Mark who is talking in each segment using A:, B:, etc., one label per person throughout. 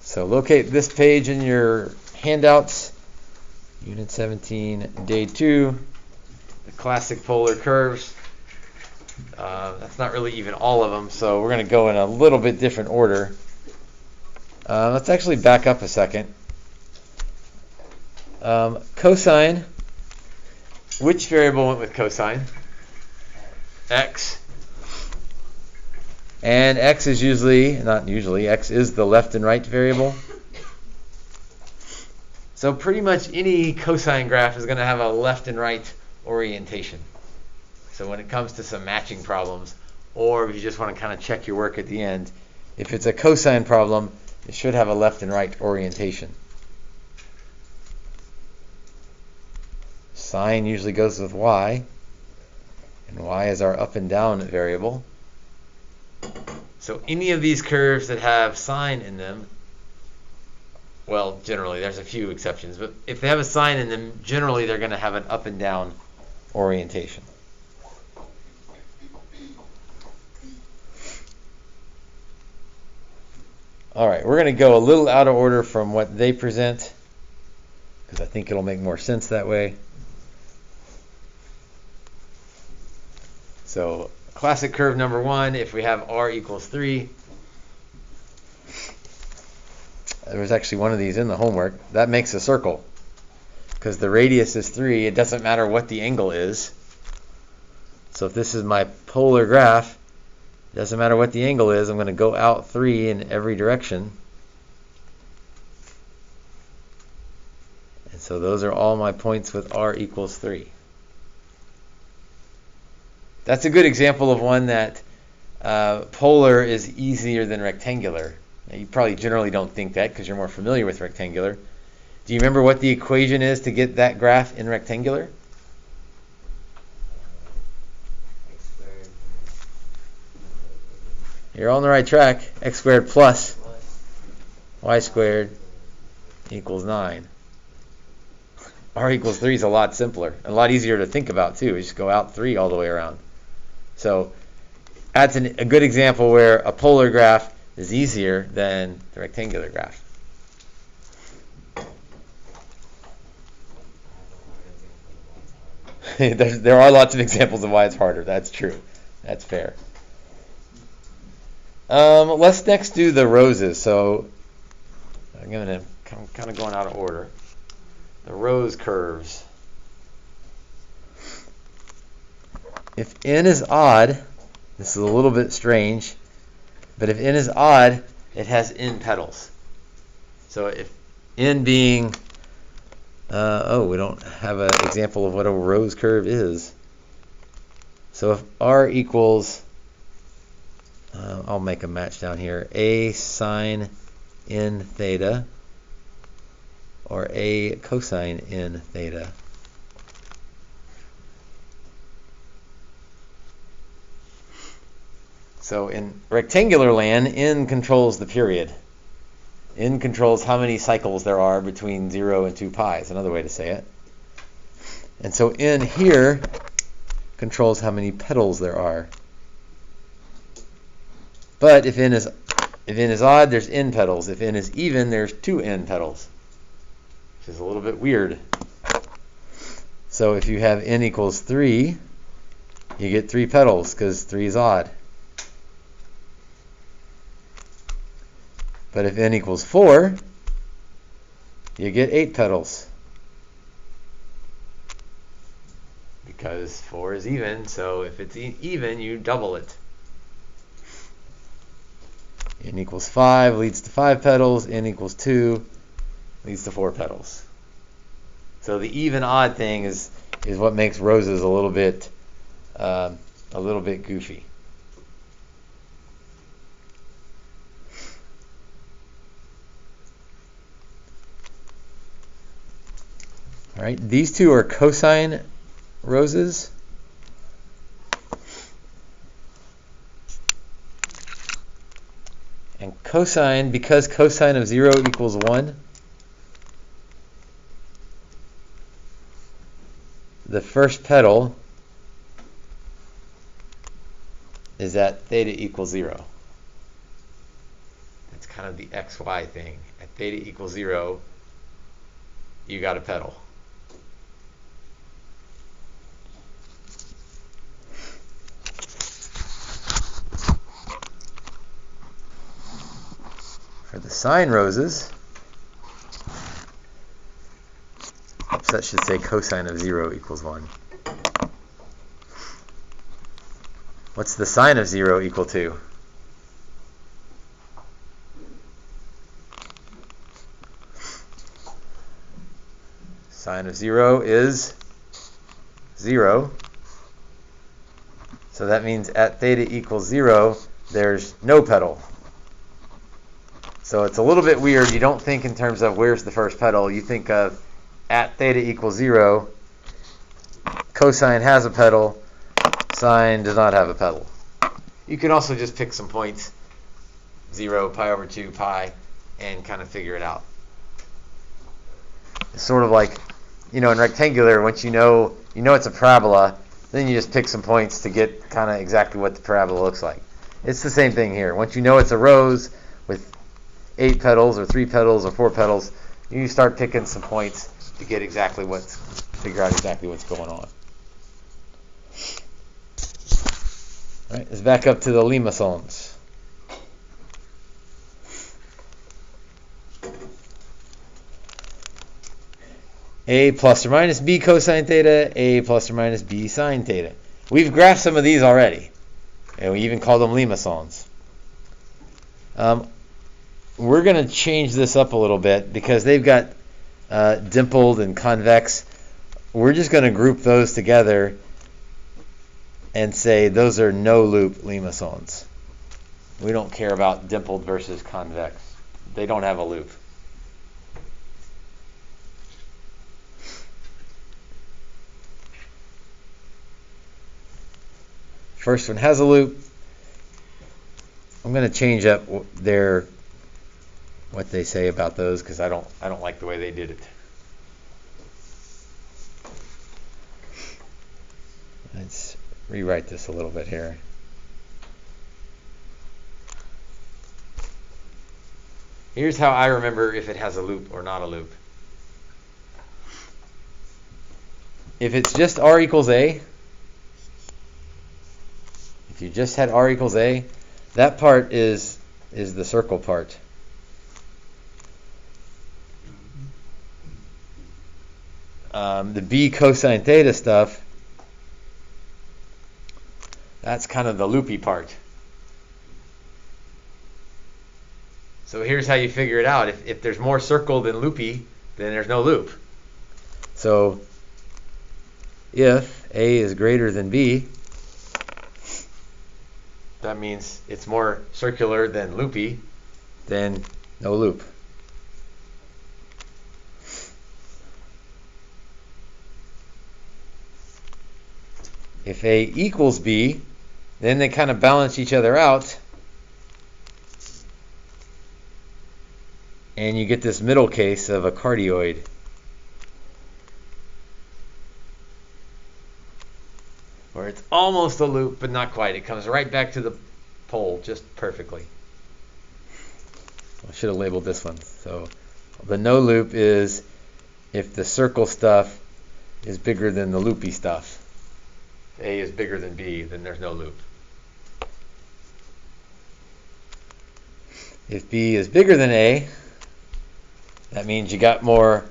A: So locate this page in your handouts, Unit 17, Day 2, the classic polar curves. That's not really even all of them, so we're going to go in a little bit different order. Let's actually back up a second. Cosine. Which variable went with cosine? X. And X is X is the left and right variable. So pretty much any cosine graph is going to have a left and right orientation. So when it comes to some matching problems, or if you just want to kind of check your work at the end, if it's a cosine problem, it should have a left and right orientation. Sine usually goes with y, and y is our up and down variable. So any of these curves that have sine in them, well, generally, there's a few exceptions, but if they have a sine in them, generally they're going to have an up and down orientation. All right, we're going to go a little out of order from what they present, because I think it'll make more sense that way. So classic curve number 1, if we have r equals 3, there was actually one of these in the homework, that makes a circle. Because the radius is 3, it doesn't matter what the angle is. So if this is my polar graph, it doesn't matter what the angle is, I'm going to go out 3 in every direction. And so those are all my points with r equals 3. That's a good example of one that polar is easier than rectangular. Now, you probably generally don't think that because you're more familiar with rectangular. Do you remember what the equation is to get that graph in rectangular? You're on the right track. X squared plus y squared equals 9. R equals 3 is a lot simpler, a lot easier to think about too. You just go out 3 all the way around. So that's a good example where a polar graph is easier than the rectangular graph. There are lots of examples of why it's harder. That's true. That's fair. Let's next do the roses. So I'm kind of going out of order. The rose curves. If n is odd, this is a little bit strange, but if n is odd, it has n petals. So if n being, we don't have an example of what a rose curve is. So if r equals, I'll make a match down here, a sine n theta, or a cosine n theta. So in rectangular land, n controls the period. N controls how many cycles there are between 0 and 2 pi, is another way to say it. And so n here controls how many petals there are. But if n is odd, there's n petals. If n is even, there's 2 n petals, which is a little bit weird. So if you have n equals 3, you get 3 petals because 3 is odd. But if n equals 4, you get 8 petals. Because 4 is even, so if it's even, you double it. N equals 5 leads to 5 petals. N equals 2 leads to 4 petals. So the even-odd thing is what makes roses a little bit goofy. All right, these two are cosine roses. And cosine, because cosine of 0 equals 1, the first petal is at theta equals 0. It's kind of the XY thing. At theta equals 0, you got a pedal. For the sine roses, oops, that should say cosine of 0 equals 1. What's the sine of 0 equal to? Sine of 0 is 0. So that means at theta equals 0, there's no pedal. So it's a little bit weird. You don't think in terms of where's the first pedal. You think of at theta equals 0, cosine has a pedal, sine does not have a pedal. You can also just pick some points, 0, pi over 2, pi, and kind of figure it out. It's sort of like, in rectangular, once you know it's a parabola, then you just pick some points to get kind of exactly what the parabola looks like. It's the same thing here. Once you know it's a rose with 8 petals or 3 petals or 4 petals, you start picking some points to get figure out exactly what's going on. All right, let's back up to the Lymasons. A plus or minus b cosine theta, a plus or minus b sine theta. We've graphed some of these already, and we even call them Lymasons. We're going to change this up a little bit because they've got dimpled and convex. We're just going to group those together and say those are no-loop Lymasons. We don't care about dimpled versus convex. They don't have a loop. First one has a loop. I'm going to change up what they say about those because I don't like the way they did it. Let's rewrite this a little bit here. Here's how I remember if it has a loop or not a loop. If it's just r equals a, if you just had r equals a, that part is the circle part. The b cosine theta stuff, that's kind of the loopy part. So here's how you figure it out. If there's more circle than loopy, then there's no loop. So if a is greater than b, that means it's more circular than loopy, then no loop. If a equals b, then they kind of balance each other out, and you get this middle case of a cardioid. Where it's almost a loop, but not quite. It comes right back to the pole just perfectly. I should have labeled this one. So the no loop is if the circle stuff is bigger than the loopy stuff. If A is bigger than B, then there's no loop. If B is bigger than A, that means you got more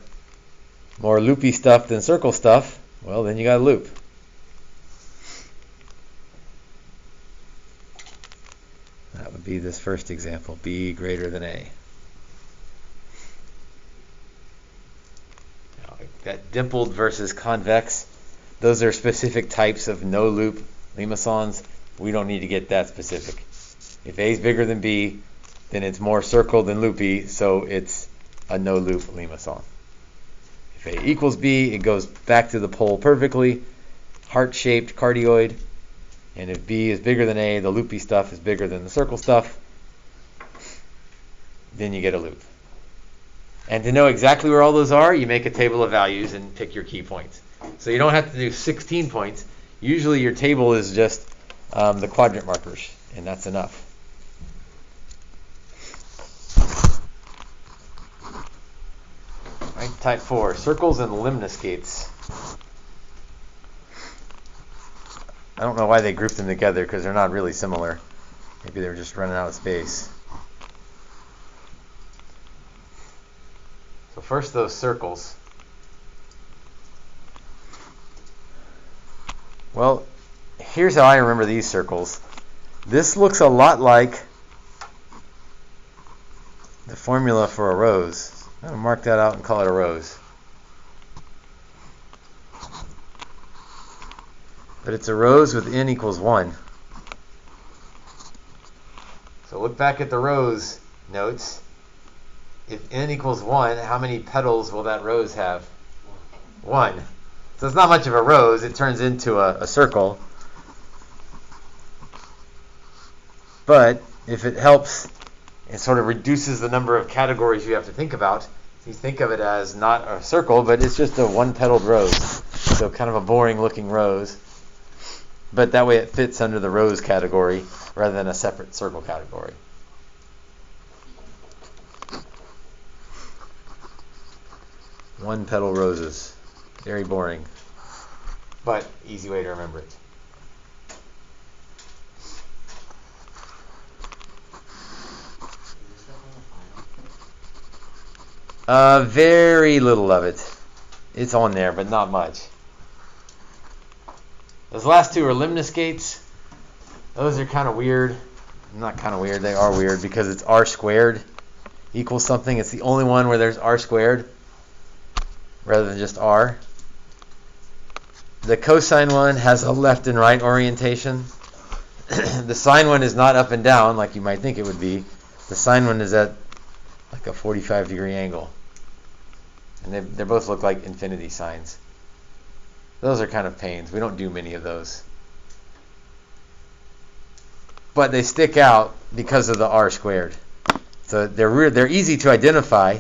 A: loopy stuff than circle stuff. Well, then you got a loop. That would be this first example, B greater than A. Now, that dimpled versus convex, those are specific types of no-loop Lymasons. We don't need to get that specific. If A is bigger than B, then it's more circle than loopy, so it's a no-loop Lymason. If A equals B, it goes back to the pole perfectly, heart-shaped cardioid. And if B is bigger than A, the loopy stuff is bigger than the circle stuff, then you get a loop. And to know exactly where all those are, you make a table of values and pick your key points. So you don't have to do 16 points. Usually your table is just the quadrant markers, and that's enough. Type 4, circles and limnoscates. I don't know why they grouped them together because they're not really similar. Maybe they were just running out of space. So first those circles. Well, here's how I remember these circles. This looks a lot like the formula for a rose. I'm going to mark that out and call it a rose. But it's a rose with n equals 1. So look back at the rose notes. If n equals 1, how many petals will that rose have? 1. So it's not much of a rose. It turns into a circle. But if it helps, it sort of reduces the number of categories you have to think about. You think of it as not a circle, but it's just a one-petaled rose. So kind of a boring-looking rose. But that way it fits under the rose category rather than a separate circle category. One-petal roses. Very boring. But easy way to remember it. Very little of it. It's on there, but not much. Those last two are limnoscates. Those are kind of weird. Not kind of weird, they are weird because it's r squared equals something. It's the only one where there's r squared rather than just r. The cosine one has a left and right orientation. The sine one is not up and down like you might think it would be. The sine one is at like a 45-degree angle. And they both look like infinity signs. Those are kind of pains. We don't do many of those. But they stick out because of the r squared. So they're easy to identify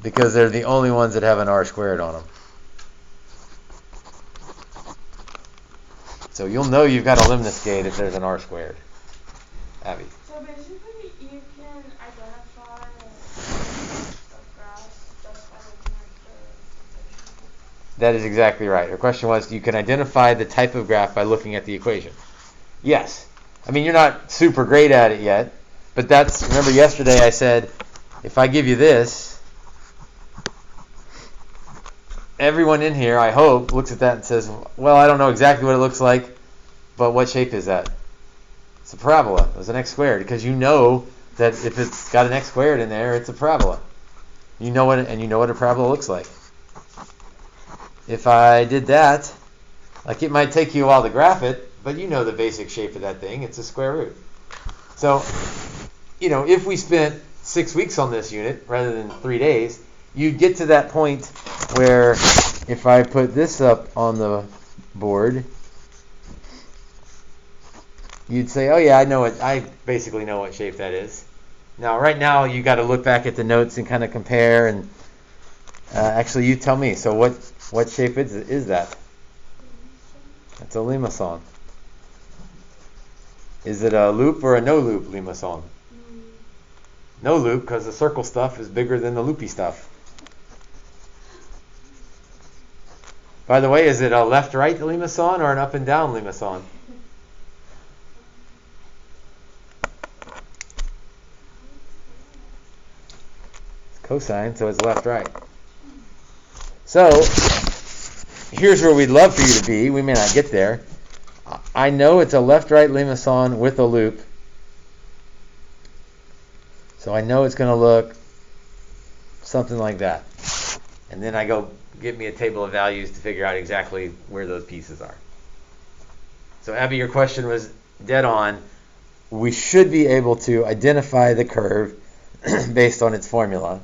A: because they're the only ones that have an r squared on them. So you'll know you've got a limnoscate if there's an r squared. Abby.
B: So basically you can identify the graphs just by looking at the equation.
A: That is exactly right. Her question was, you can identify the type of graph by looking at the equation. Yes. I mean, you're not super great at it yet, but remember yesterday I said, if I give you this, everyone in here, I hope, looks at that and says, well, I don't know exactly what it looks like, but what shape is that? It's a parabola. It was an x squared, because you know that if it's got an x squared in there, it's a parabola. You know what a parabola looks like. If I did that, like it might take you a while to graph it, but you know the basic shape of that thing. It's a square root. So, if we spent 6 weeks on this unit rather than 3 days, you'd get to that point where if I put this up on the board, you'd say, oh yeah, I basically know what shape that is. Now, right now, you got to look back at the notes and kind of compare, and actually, you tell me. So what shape is that? That's a Lymason. Is it a loop or a no loop Lymason? No loop, because the circle stuff is bigger than the loopy stuff. By the way, is it a left-right Lymason or an up and down Lymason? It's cosine, so it's left-right. So, here's where we'd love for you to be. We may not get there. I know it's a left-right Lymason with a loop. So I know it's going to look something like that. And then I go get me a table of values to figure out exactly where those pieces are. So Abby, your question was dead on. We should be able to identify the curve based on its formula.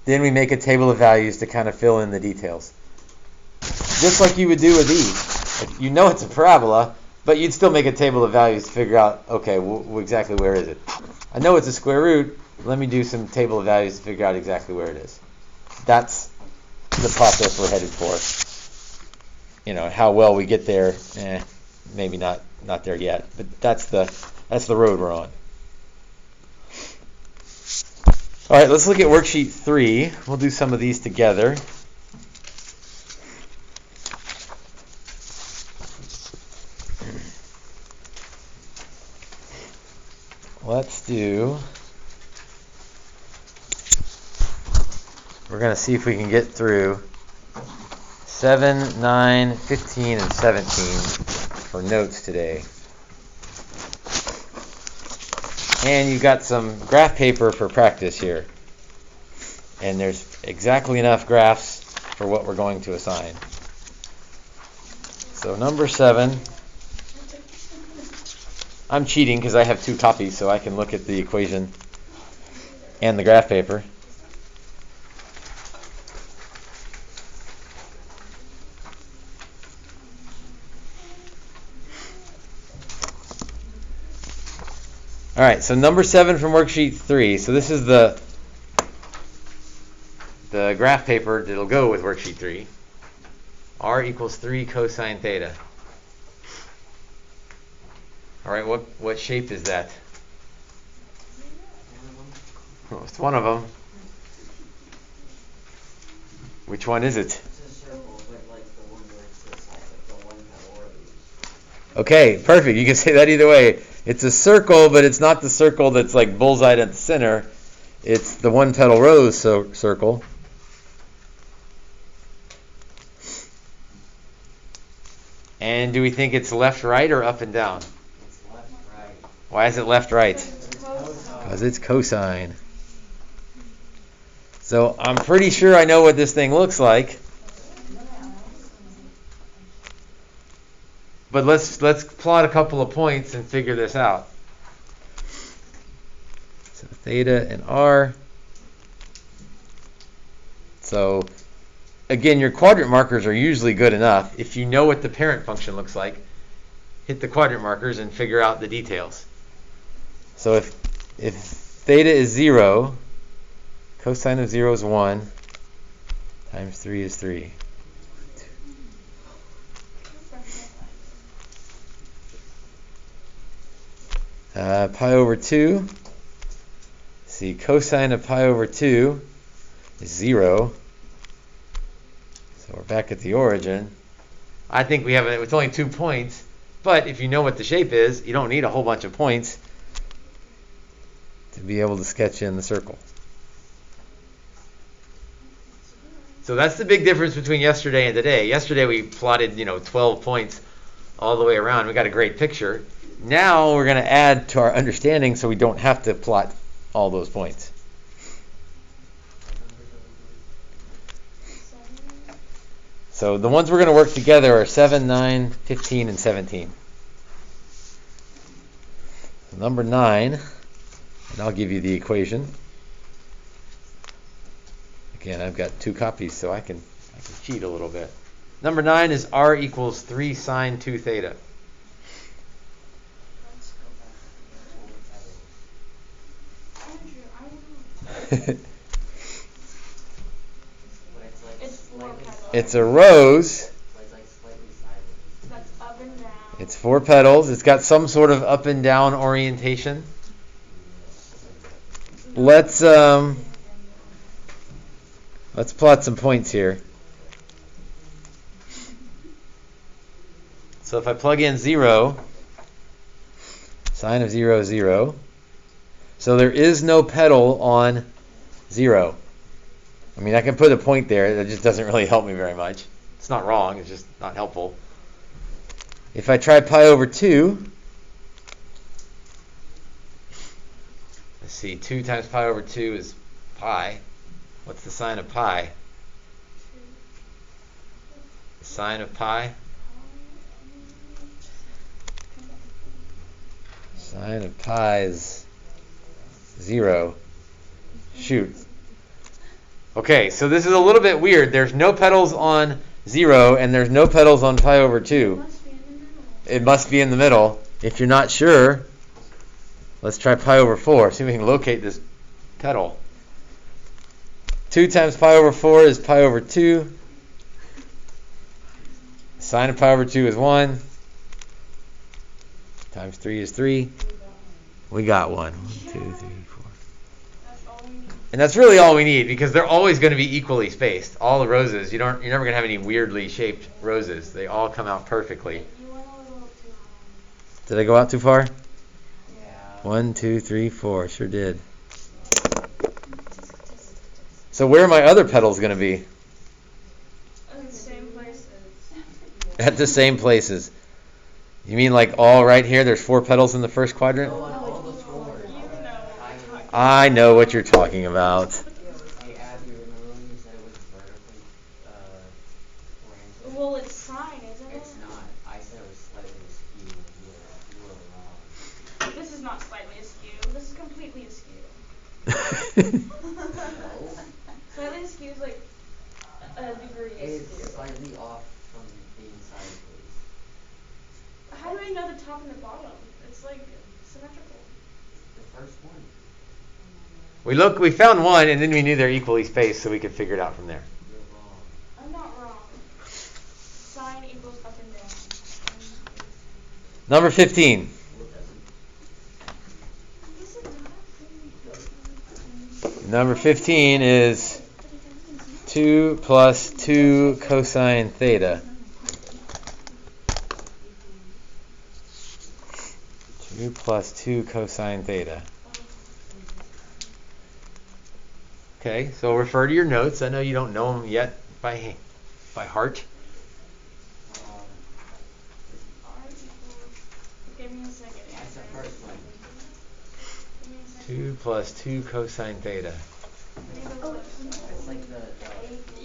A: Then we make a table of values to kind of fill in the details. Just like you would do with these. You know it's a parabola, but you'd still make a table of values to figure out, okay, exactly where is it? I know it's a square root. Let me do some table of values to figure out exactly where it is. That's the process we're headed for. How well we get there, maybe not there yet, but that's the road we're on. All right, let's look at worksheet 3. We'll do some of these together. Let's do, we're going to see if we can get through 7, 9, 15, and 17 for notes today. And you've got some graph paper for practice here. And there's exactly enough graphs for what we're going to assign. So number 7. I'm cheating because I have 2 copies, so I can look at the equation and the graph paper. All right, so number 7 from worksheet 3. So this is the graph paper that'll go with worksheet 3. R equals 3 cosine theta. All right, what shape is that? Oh, it's one of them. Which one is it?
C: It's a circle, but like the one with the side, like the one petal or these.
A: Okay, perfect. You can say that either way. It's a circle, but it's not the circle that's like bullseye at the center. It's the one petal rose circle. And do we think it's left, right, or up and down?
C: It's left, right.
A: Why is it left, right?
B: Cosine.
A: Because it's cosine. So I'm pretty sure I know what this thing looks like. But let's plot a couple of points and figure this out. So theta and r. So again, your quadrant markers are usually good enough. If you know what the parent function looks like, hit the quadrant markers and figure out the details. So if theta is 0, cosine of 0 is 1, times 3 is 3. Pi over 2. See, cosine of pi over 2 is 0. So we're back at the origin. I think we have it's only 2 points, but if you know what the shape is, you don't need a whole bunch of points to be able to sketch in the circle. So that's the big difference between yesterday and today. Yesterday we plotted, 12 points all the way around. We got a great picture. Now we're going to add to our understanding so we don't have to plot all those points. So the ones we're going to work together are 7, 9, 15, and 17. So number 9, and I'll give you the equation. Again, I've got 2 copies, so I can cheat a little bit. Number 9 is r equals 3 sine 2 theta. It's a rose.
B: That's up and down.
A: It's 4 petals. It's got some sort of up and down orientation. Let's plot some points here. So if I plug in 0, sine of 0 is 0. So there is no petal on 0. I mean, I can put a point there. That just doesn't really help me very much. It's not wrong. It's just not helpful. If I try pi over 2, let's see, 2 times pi over 2 is pi. What's the sign of pi? The sign of pi? Sign of pi is 0. Shoot. Okay, so this is a little bit weird. There's no petals on 0, and there's no petals on pi over 2. It must be in the middle. If you're not sure, let's try pi over 4. See if we can locate this petal. 2 times pi over 4 is pi over 2. Sine of pi over 2 is 1. Times 3 is 3. We got one. 1, 2, 3, 4.
B: That's all we need.
A: And that's really all we need, because they're always going to be equally spaced. All the roses, you're never going to have any weirdly shaped roses. They all come out perfectly.
B: You went a little too high.
A: Did I go out too far?
C: Yeah.
A: 1, 2, 3, 4. Sure did. So where are my other petals going to be?
B: In the same places.
A: At the same places. You mean like all right here? There's 4 petals in the first quadrant?
C: No, on all the floors.
B: You know what I'm talking
A: I know what you're talking about.
C: Hey, Abby, remember when you said it was vertically oriented?
B: Well, it's fine, isn't it?
C: It's not. I said it was slightly askew. You were wrong.
B: This is not slightly askew. This is completely askew.
C: No.
B: Slightly askew is like a degree
C: It's
B: askew.
C: slightly off from being sideways.
B: How do I know the top and the bottom? It's like symmetrical.
C: The first one.
A: We found one, and then we knew they're equally spaced, so we could figure it out from there.
C: You're wrong.
B: I'm not wrong. Sine equals up and down.
A: Number 15. Number 15 is 2 plus 2 cosine theta. 2 plus 2 cosine theta. Okay, so refer to your notes. I know you don't know them yet by heart.
B: R equals. Give me a second.
C: That's the first one.
B: Give me a second.
A: 2 plus 2 cosine theta.
C: It's like the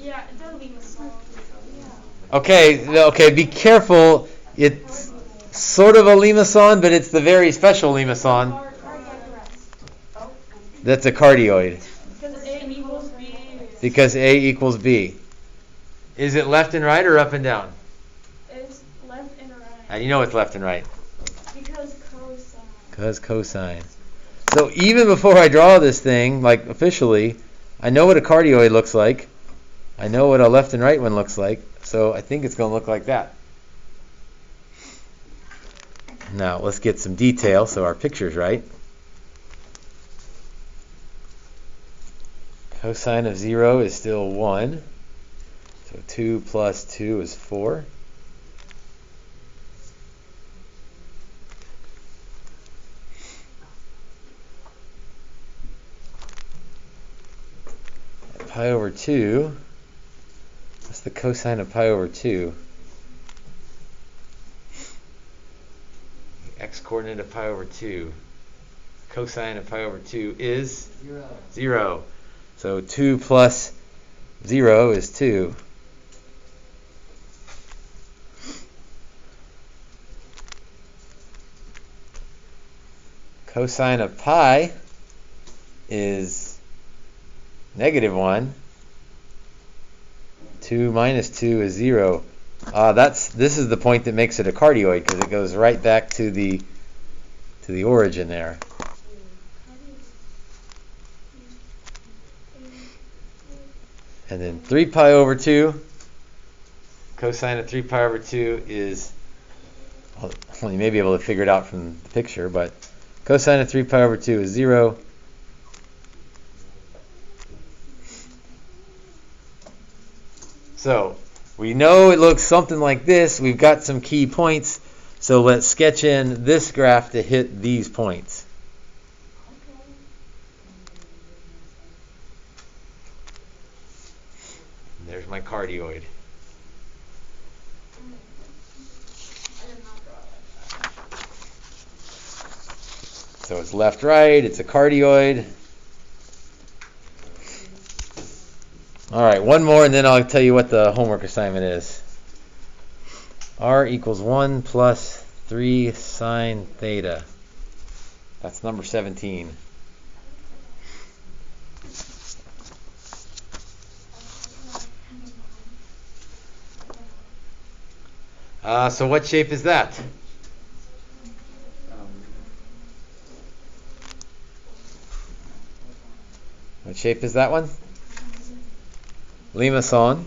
B: Yeah, the Lymasons. Yeah.
A: Okay, be careful. It's sort of a Lymason, but it's the very special Lymason that's a cardioid.
B: Because A equals B.
A: Because A equals B. Is it left and right or up and down?
B: It's left and right.
A: How do you know it's left and right?
B: Because cosine.
A: Because cosine. So even before I draw this thing, like officially, I know what a cardioid looks like. I know what a left and right one looks like. So I think it's going to look like that. Now let's get some detail so our picture's right. Cosine of 0 is still 1. So 2 plus 2 is 4. At pi over 2, what's the cosine of pi over 2? The x-coordinate of pi over 2. Cosine of pi over 2 is 0. So 2 plus 0 is 2. Cosine of pi is -1. 2 minus 2 is 0. This is the point that makes it a cardioid, because it goes right back to the origin there. And then 3 pi over 2, cosine of 3 pi over 2 is, well, you may be able to figure it out from the picture, but cosine of 3 pi over 2 is 0. So we know it looks something like this. We've got some key points. So let's sketch in this graph to hit these points. And there's my cardioid. So it's left, right. It's a cardioid. All right, one more, and then I'll tell you what the homework assignment is. R equals 1 plus 3 sine theta. That's number 17. So what shape is that? What shape is that one? Lymason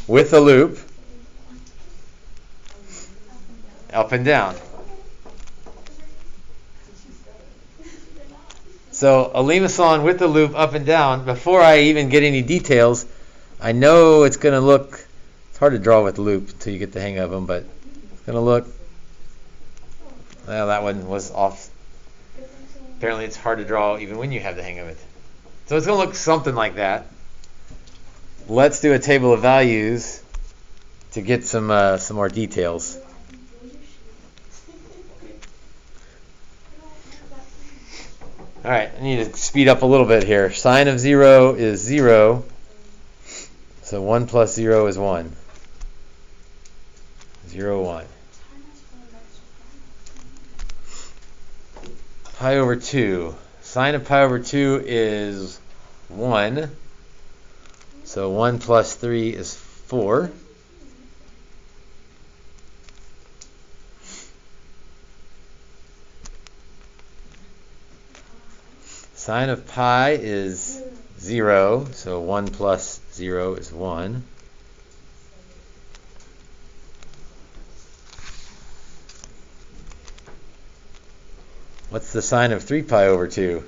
A: with a loop, up and down. So a Lymason with the loop up and down, before I even get any details, I know it's going to look, it's hard to draw with loop until you get the hang of them, but it's going to look, well, that one was off. Apparently it's hard to draw even when you have the hang of it. So it's going to look something like that. Let's do a table of values to get some more details. All right, I need to speed up a little bit here. Sine of 0 is 0, so 1 plus 0 is 1. 0, 1. Pi over 2. Sine of pi over 2 is 1, so 1 plus 3 is 4. Sine of pi is 0, so 1 plus 0 is 1. What's the sine of 3 pi over 2?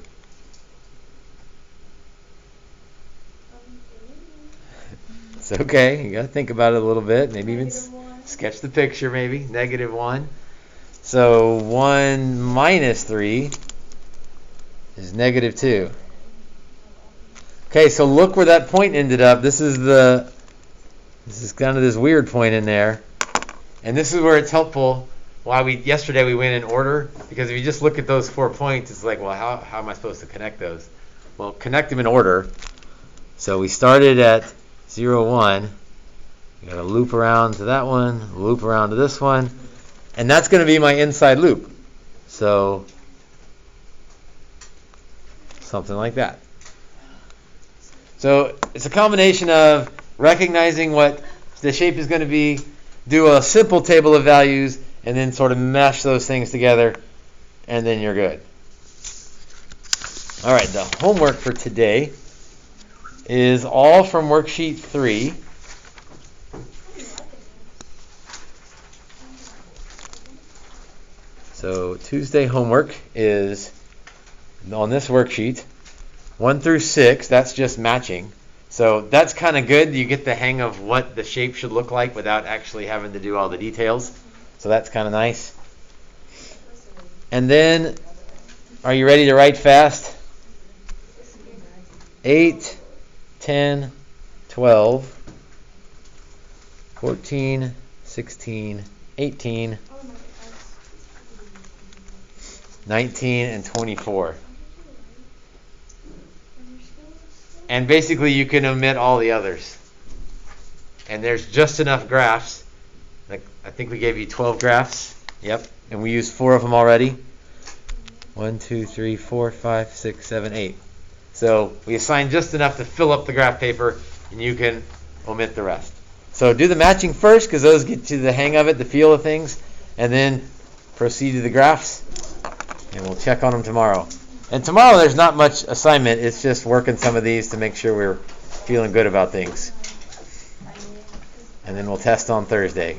A: It's okay, you got to think about it a little bit, maybe even sketch the picture maybe, -1. So 1 minus 3 is -2. Okay, so look where that point ended up. This is kind of this weird point in there. And this is where it's helpful why yesterday we went in order, because if you just look at those 4 points, it's like, well, how am I supposed to connect those? Well, connect them in order. So we started at 0, 1. You got to loop around to that one, loop around to this one, and that's going to be my inside loop. So something like that. So it's a combination of recognizing what the shape is going to be, do a simple table of values, and then sort of mesh those things together, and then you're good. All right, the homework for today is all from worksheet 3. So Tuesday homework is on this worksheet, 1 through 6, that's just matching. So that's kind of good. You get the hang of what the shape should look like without actually having to do all the details. So that's kind of nice. And then, are you ready to write fast? 8, 10, 12, 14, 16, 18, 19, and 24. And basically you can omit all the others. And there's just enough graphs. Like, I think we gave you 12 graphs. Yep. And we used 4 of them already. 1, 2, 3, 4, 5, 6, 7, 8. So we assigned just enough to fill up the graph paper, and you can omit the rest. So do the matching first, because those get you the hang of it, the feel of things, and then proceed to the graphs, and we'll check on them tomorrow. And tomorrow there's not much assignment. It's just working some of these to make sure we're feeling good about things. And then we'll test on Thursday.